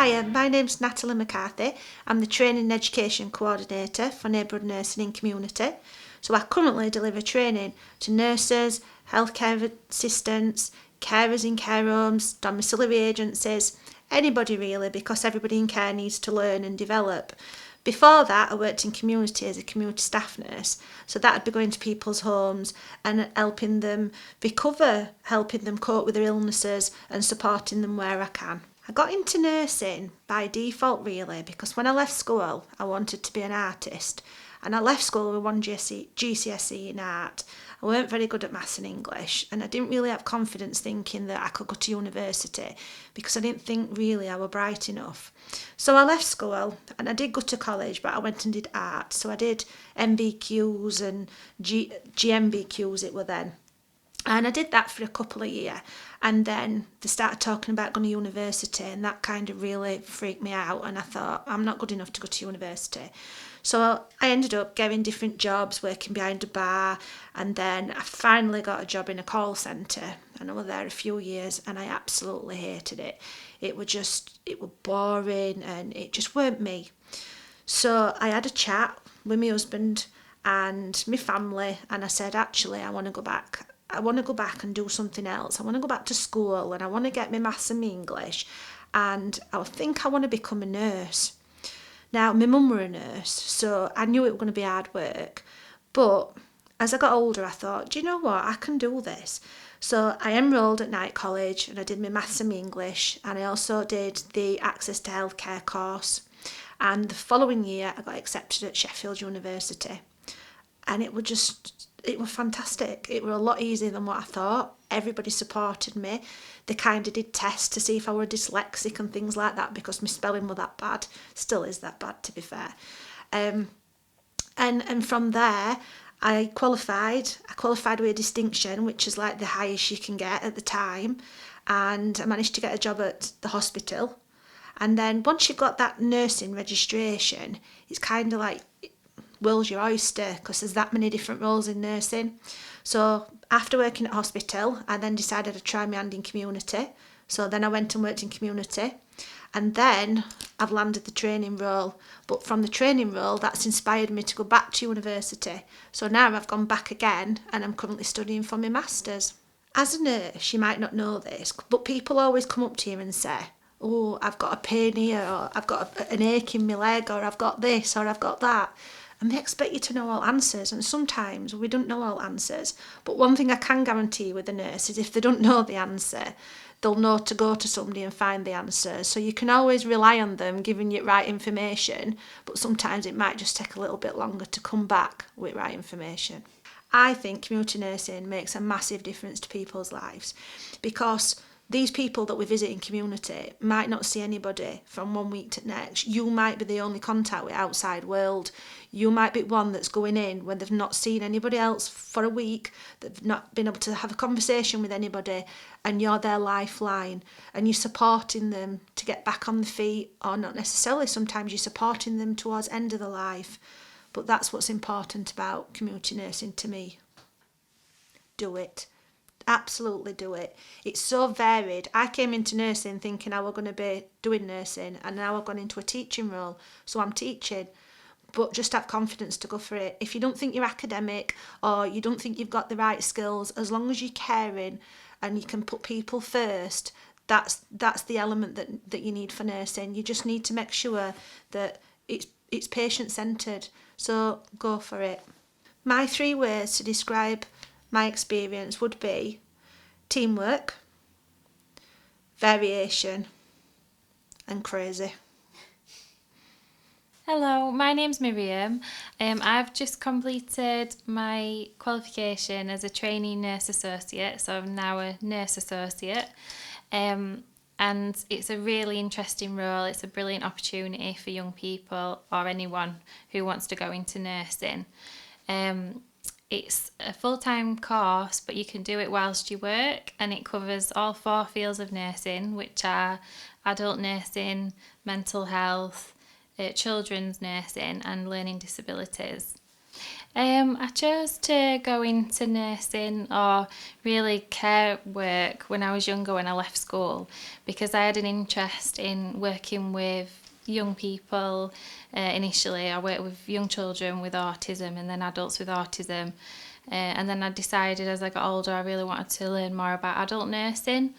Hiya, my name's Natalie McCarthy. I'm the Training and Education Coordinator for Neighbourhood Nursing in Community. So I currently deliver training to nurses, healthcare assistants, carers in care homes, domiciliary agencies, anybody really, because everybody in care needs to learn and develop. Before that, I worked in community as a community staff nurse, so that would be going to people's homes and helping them recover, helping them cope with their illnesses and supporting them where I can. I got into nursing by default really, because when I left school I wanted to be an artist, and I left school with one GCSE in art. I weren't very good at maths and English, and I didn't really have confidence thinking that I could go to university because I didn't think really I were bright enough. So I left school and I did go to college, but I went and did art. So I did MBQs and GMBQs it were then. And I did that for a couple of years, and then they started talking about going to university, and that kind of really freaked me out, and I thought, I'm not good enough to go to university. So I ended up getting different jobs, working behind a bar, and then I finally got a job in a call centre, and I was there a few years, and I absolutely hated it. It was boring, and it just weren't me. So I had a chat with my husband and my family, and I said, actually, I want to go back and do something else. I want to go back to school, and I want to get my maths and my English, and I think I want to become a nurse. Now, my mum were a nurse, so I knew it was going to be hard work, but as I got older I thought, do you know what, I can do this. So I enrolled at night college, and I did my maths and my English, and I also did the access to healthcare course, and the following year I got accepted at Sheffield University, and it was fantastic. It was a lot easier than what I thought. Everybody supported me. They kind of did tests to see if I were dyslexic and things like that, because my spelling was that bad. Still is that bad, to be fair. And from there, I qualified. I qualified with a distinction, which is like the highest you can get at the time. And I managed to get a job at the hospital. And then once you've got that nursing registration, it's kind of like world's your oyster, because there's that many different roles in nursing. So after working at hospital, I then decided I'd try my hand in community. So then I went and worked in community, and then I've landed the training role. But from the training role, that's inspired me to go back to university. So now I've gone back again, and I'm currently studying for my masters. As a nurse, you might not know this, but people always come up to you and say, oh, I've got a pain here, or I've got an ache in my leg, or I've got this, or I've got that. And they expect you to know all answers, and sometimes we don't know all answers. But one thing I can guarantee with a nurse is if they don't know the answer, they'll know to go to somebody and find the answer. So you can always rely on them giving you right information, but sometimes it might just take a little bit longer to come back with right information. I think community nursing makes a massive difference to people's lives, because these people that we visit in community might not see anybody from one week to next. You might be the only contact with outside world. You might be one that's going in when they've not seen anybody else for a week, they've not been able to have a conversation with anybody, and you're their lifeline, and you're supporting them to get back on the feet, or not necessarily, sometimes you're supporting them towards end of the life. But that's what's important about community nursing to me. Do it. Absolutely do it. It's so varied. I came into nursing thinking I was going to be doing nursing, and now I've gone into a teaching role, so I'm teaching. But just have confidence to go for it. If you don't think you're academic, or you don't think you've got the right skills, as long as you're caring and you can put people first, that's the element that you need for nursing. You just need to make sure that it's patient-centred, so go for it. My 3 words to describe my experience would be teamwork, variation, and crazy. Hello, my name's Miriam. I've just completed my qualification as a trainee nurse associate, so I'm now a nurse associate. And it's a really interesting role. It's a brilliant opportunity for young people or anyone who wants to go into nursing. It's a full-time course, but you can do it whilst you work, and it covers all 4 fields of nursing, which are adult nursing, mental health, children's nursing and learning disabilities. I chose to go into nursing or really care work when I was younger, when I left school, because I had an interest in working with young people. Initially, I worked with young children with autism and then adults with autism. And then I decided as I got older I really wanted to learn more about adult nursing,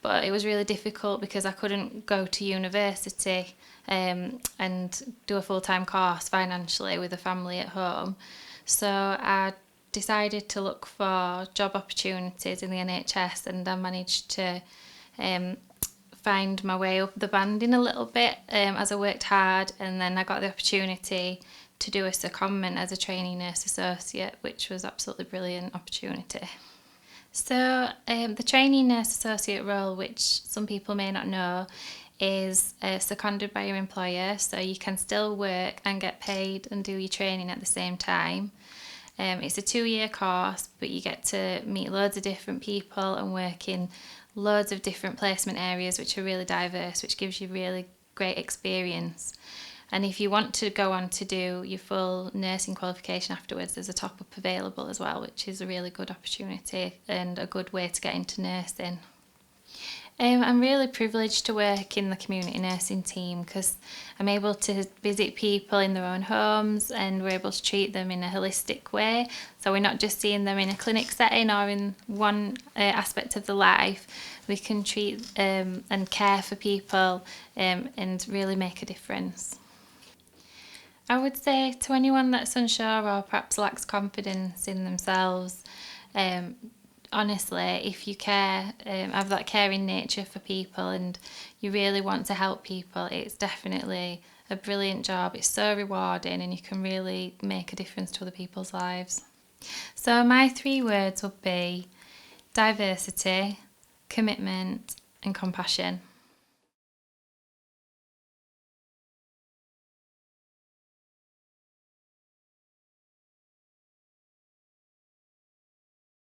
but it was really difficult because I couldn't go to university and do a full-time course financially with a family at home. So I decided to look for job opportunities in the NHS, and I managed to um, find my way up the banding a little bit as I worked hard, and then I got the opportunity to do a secondment as a trainee nurse associate, which was absolutely brilliant opportunity. So the trainee nurse associate role, which some people may not know, is seconded by your employer, so you can still work and get paid and do your training at the same time. It's a 2-year course, but you get to meet loads of different people and work in loads of different placement areas, which are really diverse, which gives you really great experience. And if you want to go on to do your full nursing qualification afterwards, there's a top-up available as well, which is a really good opportunity and a good way to get into nursing. I'm really privileged to work in the community nursing team because I'm able to visit people in their own homes and we're able to treat them in a holistic way. So we're not just seeing them in a clinic setting or in one aspect of their life. We can treat and care for people and really make a difference. I would say to anyone that's unsure or perhaps lacks confidence in themselves, honestly, if you care, have that caring nature for people and you really want to help people, it's definitely a brilliant job. It's so rewarding and you can really make a difference to other people's lives. So my 3 words would be diversity, commitment and compassion.